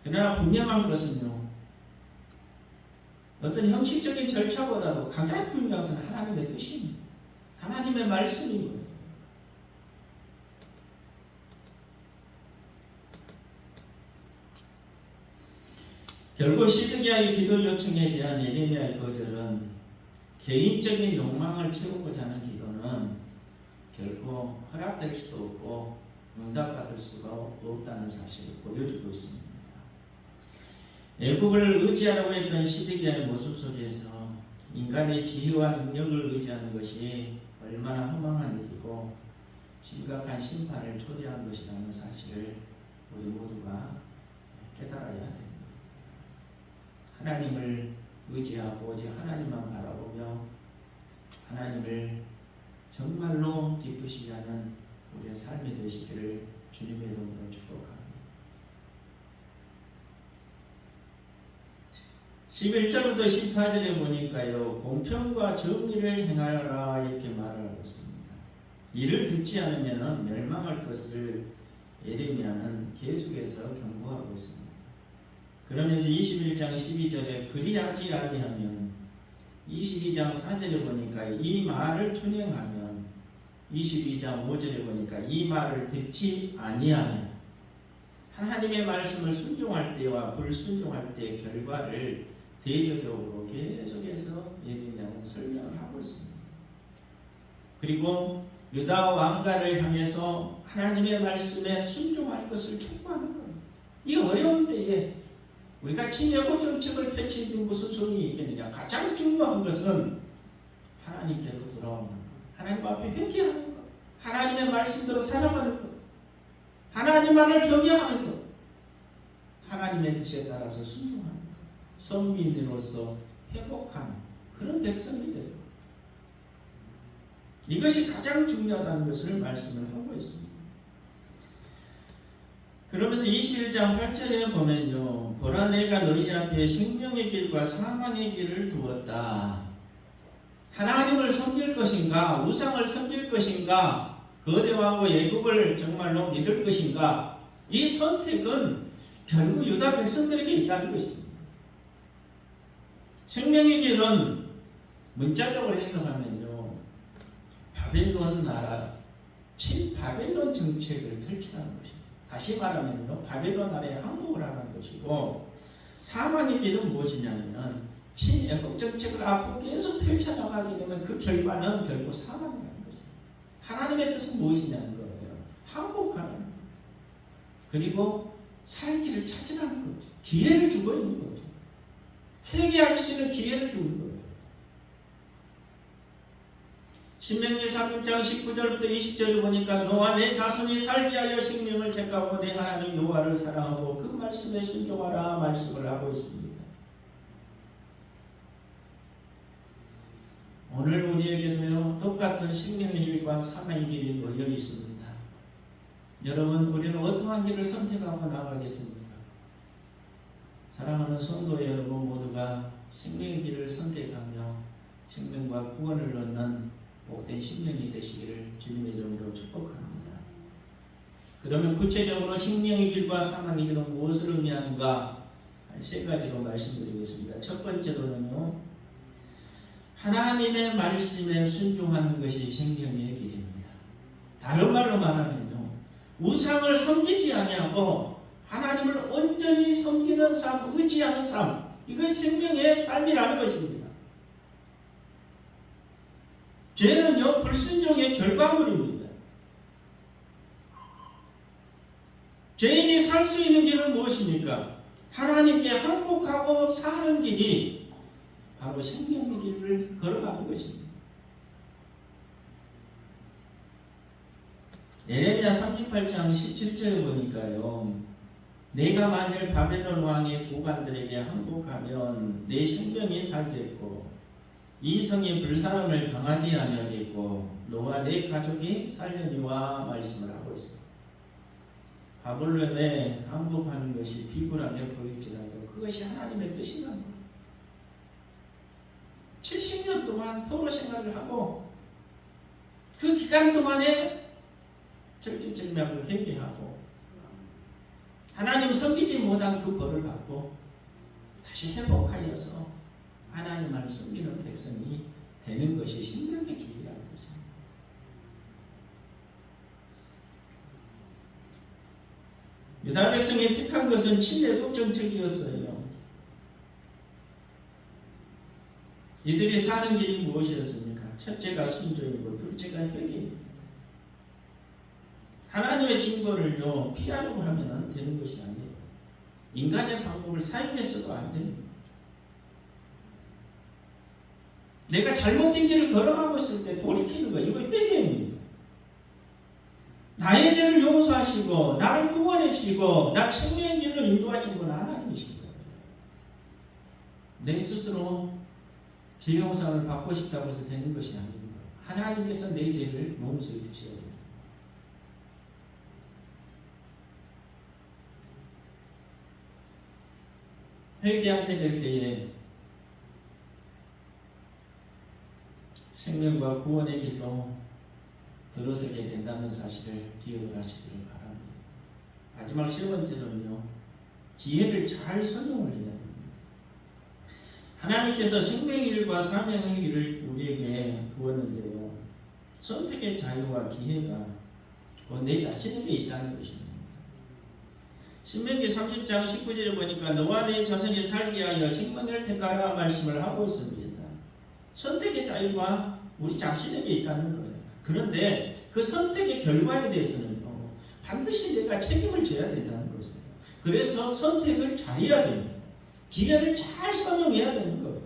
[SPEAKER 1] 그러나 분명한 것은요, 어떤 형식적인 절차보다도 가장 중요한 것은 하나님의 뜻입니다. 하나님의 말씀이고요. 결국 시드기야의 기도 요청에 대한 예레미야의 거절은 개인적인 욕망을 채우고자 하는 기도는 결코 허락될 수도 없고 응답받을 수가 없다는 사실을 보여주고 있습니다. 애국을 의지하라고 했던 시드기야의 모습 속에서 인간의 지혜와 능력을 의지하는 것이 얼마나 허망한 일이고 심각한 심판을 초래한 것이라는 사실을 우리 모두가 깨달아야 됩니다. 하나님을 의지하고 오직 하나님만 바라보며 하나님을 정말로 기쁘시게 하는 우리의 삶이 되시기를 주님의 이름으로 축복합니다. 11절부터 14절에 보니까요, 공평과 정의를 행하라 이렇게 말을 하고 있습니다. 이를 듣지 않으면 멸망할 것을 예레미야는 계속해서 경고하고 있습니다. 그러면서 21장 12절에 그리하지 아니하면 22장 4절에 보니까 이 말을 준행하면 22장 5절에 보니까 이 말을 듣지 아니하면 하나님의 말씀을 순종할 때와 불순종할 때의 결과를 대조적으로 계속해서 예레미야는 설명을 하고 있습니다. 그리고 유다 왕가를 향해서 하나님의 말씀에 순종할 것을 촉구하는 겁니다. 이 어려운 때에 우리가 침해고 정책을 펼치는 데 무슨 소용이 있겠느냐. 가장 중요한 것은 하나님께로 돌아오는 것, 하나님 앞에 회개하는 것, 하나님의 말씀대로 살아가는 것, 하나님만을 경외하는 것, 하나님의 뜻에 따라서 순종하는 것, 선민으로서 회복하는 그런 백성이 되고, 이것이 가장 중요하다는 것을 말씀을 하고 있습니다. 그러면서 21장 8절에 보면요, 보라 내가 너희 앞에 생명의 길과 사망의 길을 두었다. 하나님을 섬길 것인가, 우상을 섬길 것인가, 거대왕과 애국을 정말로 믿을 것인가, 이 선택은 결국 유다 백성들에게 있다는 것입니다. 생명의 길은 문자적으로 해석하면요, 바벨론 나라, 친바벨론 정책을 펼치라는 것입니다. 다시 말하면요, 바벨론 나라의 항복을 하는 것이고, 사망의 길은 무엇이냐면 친애국 정책을 앞으로 계속 펼쳐나가게 되면 그 결과는 결국 사망이라는 거죠. 하나님의 뜻은 무엇이냐는 거예요. 항복하는 거예요. 그리고 살 길을 찾으라는 거죠. 기회를 주고 있는 거죠. 회개할 수 있는 기회를 주는 거예요. 신명기 3장 19절부터 20절을 보니까 너와 내 자손이 살게 하여 생명을 택하고 내 하나님 여호와를 사랑하고 그 말씀에 순종하라 말씀을 하고 있습니다. 오늘 우리에게도요, 똑같은 생명의 길과 사망의 길이 놓여 있습니다. 여러분, 우리는 어떠한 길을 선택하고 나가겠습니까? 사랑하는 성도 여러분 모두가 생명의 길을 선택하며 생명과 구원을 얻는 복된 심령이 되시기를 주님의 이름으로 축복합니다. 그러면 구체적으로 생명의 길과 사망의 길은 무엇을 의미하는가? 한 세 가지로 말씀드리겠습니다. 첫 번째로는요, 하나님의 말씀에 순종하는 것이 생명의 길입니다. 다른 말로 말하면요, 우상을 섬기지 아니하고 하나님을 온전히 섬기는 삶, 의지하는 삶, 이것이 생명의 삶이라는 것입니다. 죄는요, 불순종의 결과물입니다. 죄인이 살 수 있는 길은 무엇입니까? 하나님께 항복하고 사는 길이 바로 생명의 길을 걸어가는 것입니다. 예레미야 38장 17절에 보니까요. 내가 만일 바벨론 왕의 고관들에게 항복하면 내 생명이 살겠고 이 성이 불사름을 당하지 아니하겠고 너와 내 가족이 살려니와 말씀을 하고 있습니다. 바벨론에 항복하는 것이 비굴하게 보일지라도 그것이 하나님의 뜻이란 거예요. 70년 동안 포로 생활을 하고 그 기간 동안에 절제절명을 회개하고 하나님 섬기지 못한 그 벌을 받고 다시 회복하여서 하나님을 섬기는 백성이 되는 것이 신명의 길이라는 것입니다. 유다 백성이 택한 것은 친애국 정책이었어요. 이들이 사는 길이 무엇이었습니까? 첫째가 순종이고 둘째가 회개입니다. 하나님의 징벌을요 피하려고 하면 되는 것이 아니에요. 인간의 방법을 사용해서도 안 됩니다. 내가 잘못된 길을 걸어가고 있을 때 돌이키는 거 이거 회개입니다. 나의 죄를 용서하시고 나를 구원해 주시고 나를 생명의 길로 인도하신 분 하나님이신 거예요. 내 스스로 죄 용서를 받고 싶다고 해서 되는 것이 아닙니다. 하나님께서 내 죄를 용서해 주셔야 돼요. 회개하게 될 때에 생명과 구원의 길로 들어서게 된다는 사실을 기억을 하시기를 바랍니다. 마지막 세 번째는요, 기회를 잘 선용을 해야 됩니다. 하나님께서 생명의 길과 사명의 길을 우리에게 부었는데요, 선택의 자유와 기회가 곧 내 자신에게 있다는 것입니다. 신명기 30장 19절에 보니까 너와 내 자손이 살게 하여 생명을 택하라 말씀을 하고 있습니다. 선택의 자유가 우리 자신에게 있다는 거예요. 그런데 그 선택의 결과에 대해서는요, 반드시 내가 책임을 져야 된다는 것이에요. 그래서 선택을 잘해야 됩니다. 기회를 잘 선용해야 되는 거예요.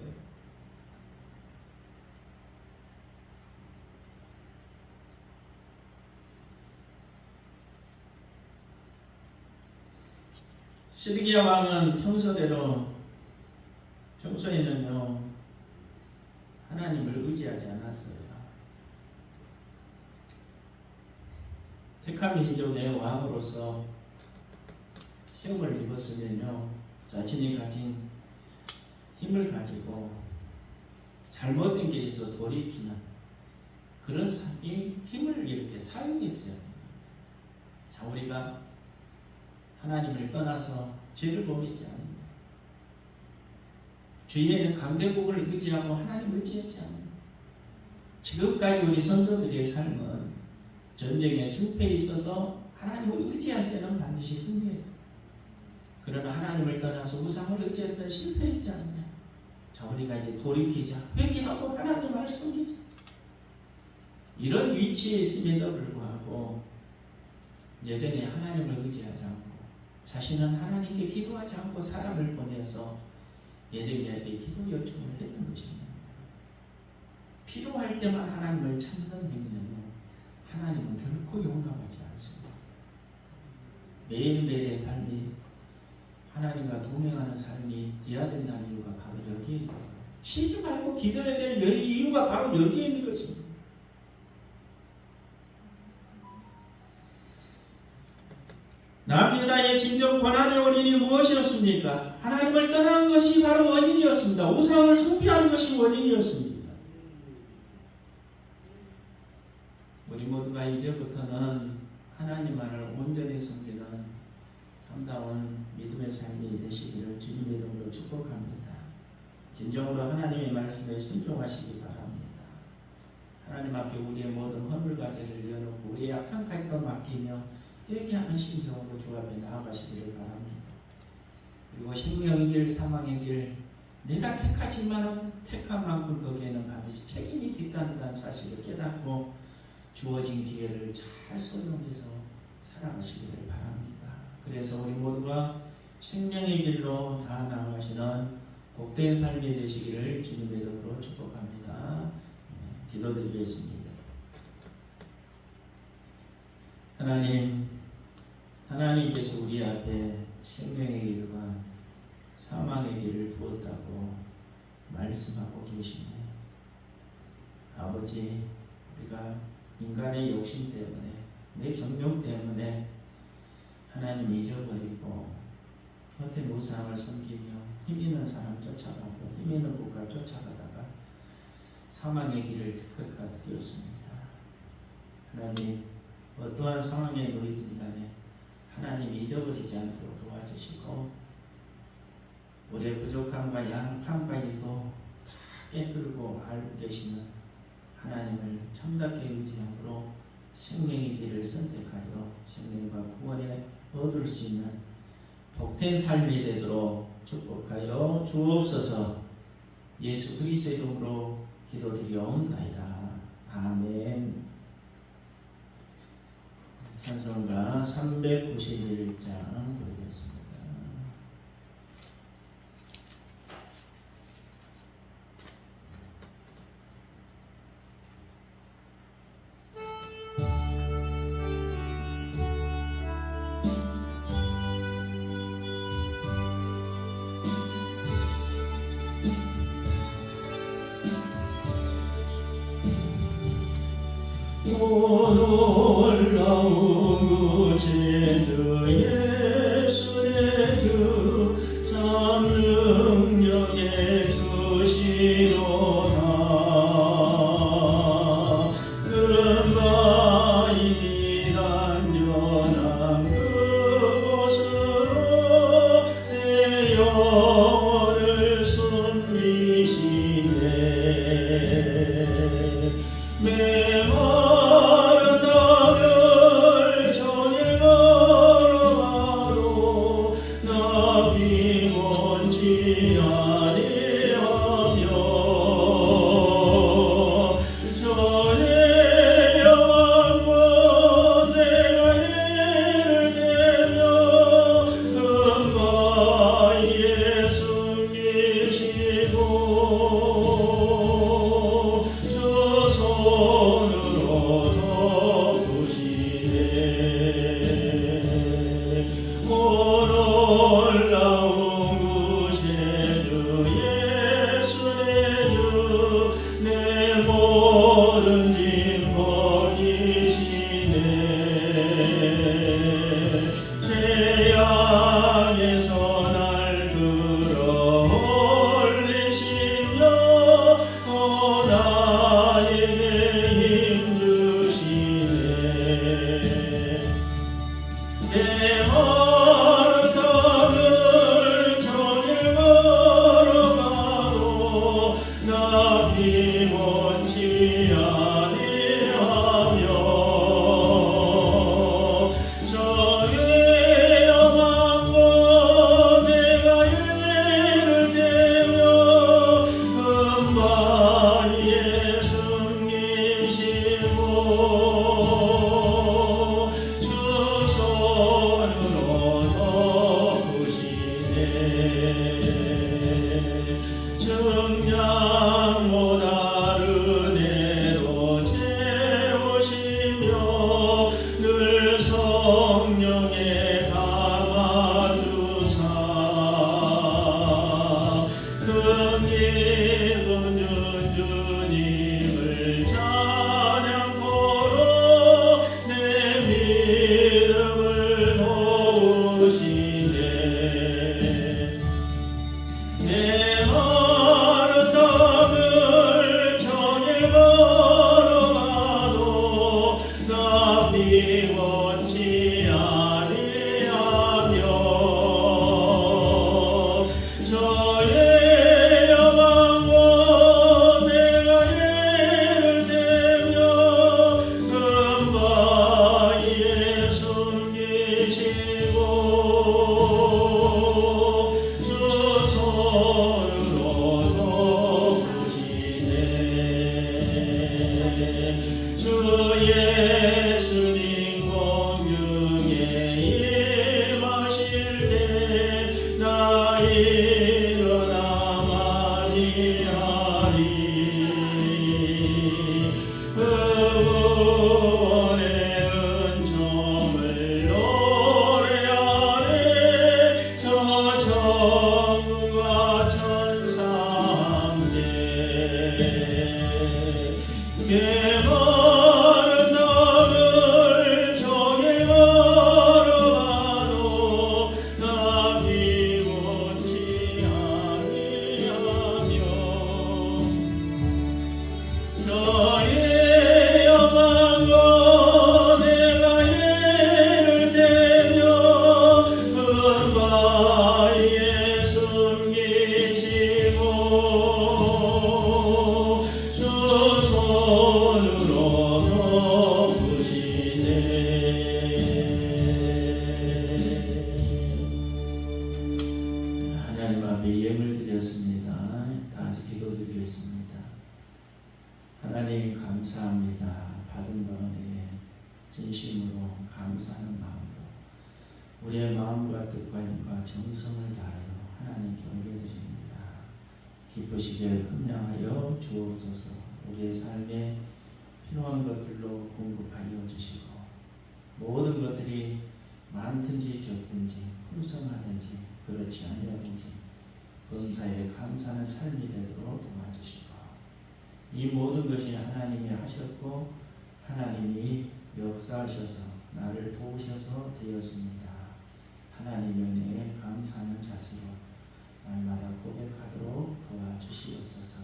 [SPEAKER 1] 시드기야 왕은 평소에는요 하나님을 의지하지 않았어요. 택한 민족의 왕으로서 시험을 입었으면요 자신이 가진 힘을 가지고 잘못된 길에서 돌이키는 그런 힘을 이렇게 사용했어요. 자, 우리가 하나님을 떠나서 죄를 범했지 않습니다. 죄에는 강대국을 의지하고 하나님을 의지했지 않습니다. 지금까지 우리 선조들의 삶은 전쟁에 승패에 있어서 하나님을 의지할 때는 반드시 승리해요. 그러나 하나님을 떠나서 우상을 의지했던 실패했지 않느냐. 자, 우리가 이제 돌이키자, 회개하고 하나님을 섬기자. 이런 위치에 있음에도 불구하고 여전히 하나님을 의지하지 않고 자신은 하나님께 기도하지 않고 사람을 보내서 예레미야에게 기도 요청을 했던 것입니다. 필요할 때만 하나님을 찾는 행위는요, 하나님은 결코 용납하지 않습니다. 매일매일의 삶이 하나님과 동행하는 삶이 되어야 된다는 이유가 바로 여기에 있는 거예요. 쉬지 말고 기도해야 될 이유가 바로 여기에 있는 것입니다. 남유다의 진정 고난의 원인이 무엇이었습니까? 하나님을 떠난 것이 바로 원인이었습니다. 우상을 숭배하는 것이 원인이었습니다. 우리 모두가 이제부터는 하나님만을 온전히 섬기는 참다운 믿음의 삶이 되시기를 주님의 이름으로 축복합니다. 진정으로 하나님의 말씀에 순종하시기 바랍니다. 하나님 앞에 우리의 모든 허물과제를 내어놓고 우리의 약한 가지도 맡기며 회개하는 심정으로 주 앞에 나아가시기를 바랍니다. 그리고 생명의 길, 사망의 길, 내가 택하지만은 택한 만큼 거기에는 반드시 책임이 있다는 사실을 깨닫고 주어진 기회를 잘 선용해서 살아가시기를 바랍니다. 그래서 우리 모두가 생명의 길로 다 나아가시는 복된 삶이 되시기를 주님의 이름으로 축복합니다. 기도드리겠습니다. 하나님께서 우리 앞에 생명의 길과 사망의 길을 두었다고 말씀하고 계시네. 아버지, 우리가 인간의 욕심 때문에, 내 정욕 때문에 하나님 잊어버리고 겉에 무상을 섬기며 힘 있는 사람 쫓아가고 힘 있는 국가 쫓아가다가 사망의 길을 택하게 되었습니다. 하나님, 어떠한 상황에 놓이든 간에 하나님 잊어버리지 않도록 도와주시고 우리의 부족함과 양함까지도 다 깨뜨리고 알고 계시는 하나님을 참답게 의지함으로 생명의 길을 선택하여 생명과 구원에 얻을 수 있는 복된 삶이 되도록 축복하여 주옵소서. 예수 그리스도의 이름으로 기도드리옵나이다. 아멘. 찬송가 391장 부르겠습니다. 놀라운 구세주 예수 내 주 참 능력의 주시로다. 그런 바이니 단전한 그곳으로 내 영혼을 숨기시네.
[SPEAKER 2] 구원의 은총
[SPEAKER 1] 개마른 나를 종일 걸어가도 나 비웃지 아니하며 너의 영광과 내가 예를 대며 은바위에 숨기시고 주 손으로 덮으시네. 하나님 앞에 예물 드렸습니다. 다 같이 기도드리겠습니다. 하나님 감사합니다. 받은 바에 진심으로 감사하는 마음으로 우리의 마음과 뜻과 힘과 정성을 다하여 하나님께 올려드립니다. 기쁘시게 흠양하여 주옵소서. 우리의 삶에 필요한 것들로 공급하여 주시고 모든 것들이 많든지 적든지 풍성하든지 그렇지 아니하든지 범사에 감사하는 삶이 되도록 도와주시고 이 모든 것이 하나님이 하셨고 하나님이 역사하셔서 나를 도우셔서 되었습니다. 하나님의 은혜에 감사하는 자세로 날마다 고백하도록 도와주시옵소서.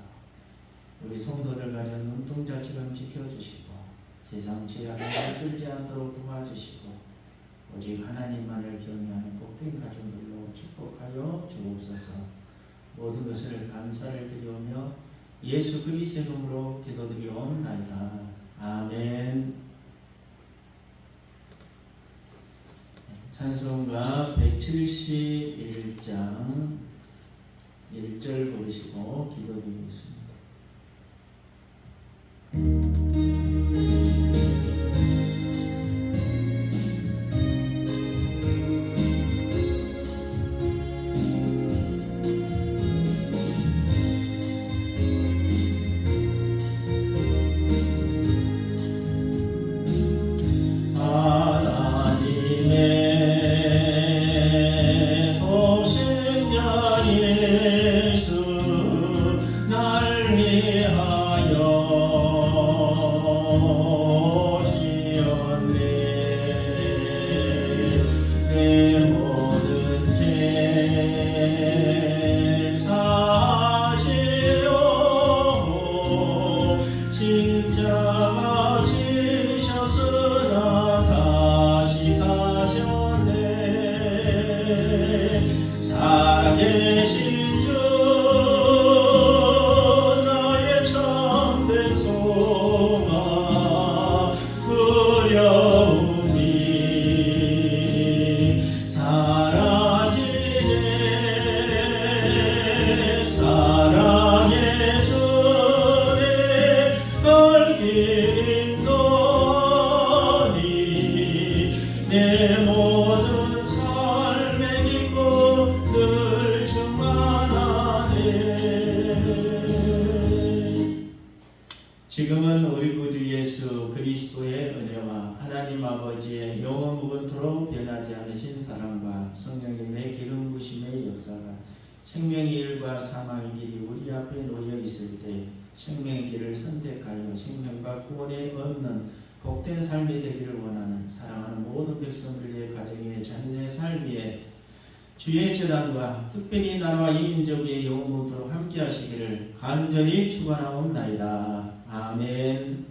[SPEAKER 1] 우리 성도들 가정 눈동자처럼 지켜주시고 세상 죄악에 끌지 않도록 도와주시고 오직 하나님만을 경외하는 복된 가정들로 축복하여 주옵소서. 모든 것을 감사를 드리오며 예수 그리스도의 이름으로 기도드리옵나이다. 아멘. 찬송가 171장 1절 부르시고 기도드리겠습니다. 하나님의 독생자 예수 날 위하여 오시었네. 내 모든 죄 사시려고 십자가 지셨으나 다시 사셨네. 살아계신 주 나의 참 백성아 두려움이 사라지네. 사랑의 주님 걸길 인도하니 내 모든 삶에 기쁨 늘 충만하네. 지금은 우리 구주 예수 그리스도의 은혜와 하나님 아버지의 영원 무건토록 변하지 않으신 사랑과 성령님의 기름 부심의 역사가 생명의 일과 사망의 길이 우리 앞에 놓여 있을 때 생명의 길을 선택하여 생명과 구원에 얻는 복된 삶이 되기를 원하는 사랑하는 모든 백성들의 가정의 자녀의 삶에 주의 재단과 특별히 나와 이 민족의 영원토록 함께 하시기를 간절히 축원하옵나이다. 아멘.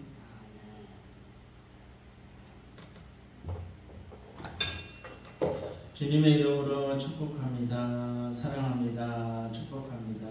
[SPEAKER 1] 주님의 이름으로 축복합니다. 사랑합니다. 축복합니다.